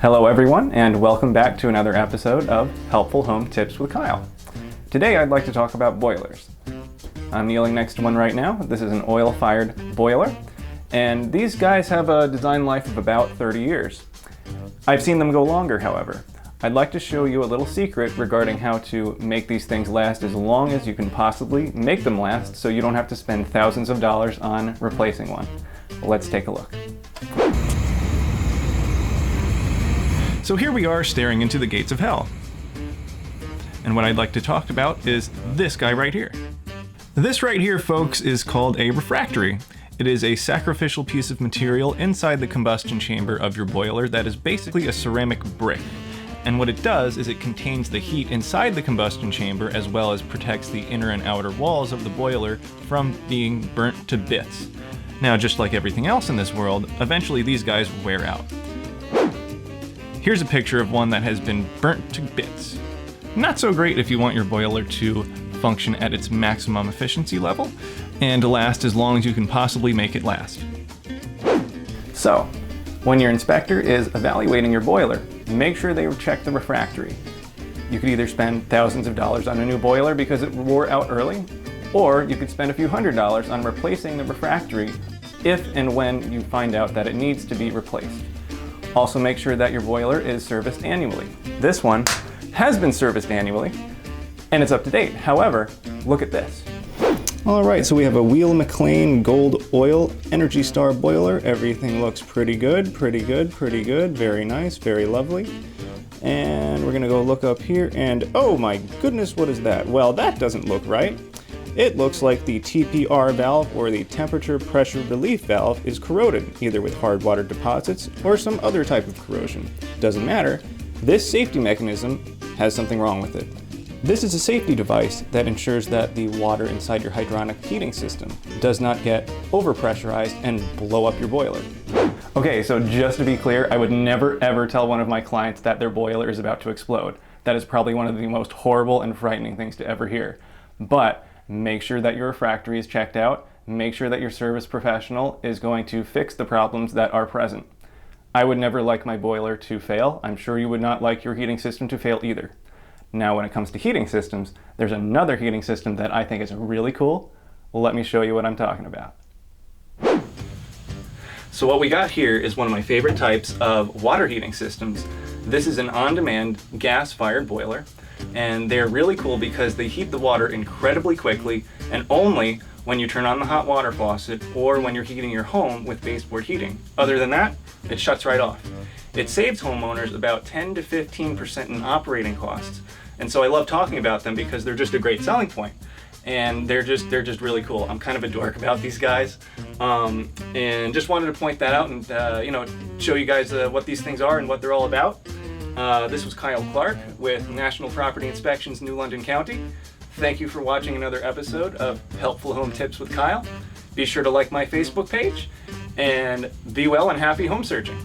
Hello everyone, and welcome back to another episode of Helpful Home Tips with Kyle. Today I'd like to talk about boilers. I'm kneeling next to one right now. This is an oil-fired boiler, and these guys have a design life of about 30 years. I've seen them go longer, however. I'd like to show you a little secret regarding how to make these things last as long as you can possibly make them last so you don't have to spend thousands of dollars on replacing one. Let's take a look. So here we are staring into the gates of hell. And what I'd like to talk about is this guy right here. This right here, folks, is called a refractory. It is a sacrificial piece of material inside the combustion chamber of your boiler that is basically a ceramic brick. And what it does is it contains the heat inside the combustion chamber as well as protects the inner and outer walls of the boiler from being burnt to bits. Now, just like everything else in this world, eventually these guys wear out. Here's a picture of one that has been burnt to bits. Not so great if you want your boiler to function at its maximum efficiency level and to last as long as you can possibly make it last. So, when your inspector is evaluating your boiler, make sure they check the refractory. You could either spend thousands of dollars on a new boiler because it wore out early, or you could spend a few $100s on replacing the refractory if and when you find out that it needs to be replaced. Also make sure that your boiler is serviced annually. This one has been serviced annually, and it's up to date. However, look at this. All right, so we have a Wheel McLean Gold Oil Energy Star boiler. Everything looks pretty good. Very nice, very lovely. And we're gonna go look up here and, oh my goodness, what is that? Well, that doesn't look right. It looks like the TPR valve, or the temperature pressure relief valve, is corroded, either with hard water deposits or some other type of corrosion. Doesn't matter. This safety mechanism has something wrong with it. This is a safety device that ensures that the water inside your hydronic heating system does not get overpressurized and blow up your boiler. Okay, so just to be clear, I would never ever tell one of my clients that their boiler is about to explode. That is probably one of the most horrible and frightening things to ever hear. But make sure that your refractory is checked out. Make sure that your service professional is going to fix the problems that are present. I would never like my boiler to fail. I'm sure you would not like your heating system to fail either. Now, when it comes to heating systems, there's another heating system that I think is really cool. Let me show you what I'm talking about. So what we got here is one of my favorite types of water heating systems. This is an on-demand gas-fired boiler, and they're really cool because they heat the water incredibly quickly and only when you turn on the hot water faucet or when you're heating your home with baseboard heating. Other than that, it shuts right off. It saves homeowners about 10 to 15% in operating costs. And so I love talking about them because they're just a great selling point. And they're just really cool. I'm kind of a dork about these guys, and just wanted to point that out and show you guys what these things are and what they're all about. This was Kyle Clark with National Property Inspections, New London County. Thank you for watching another episode of Helpful Home Tips with Kyle. Be sure to like my Facebook page, and be well and happy home searching.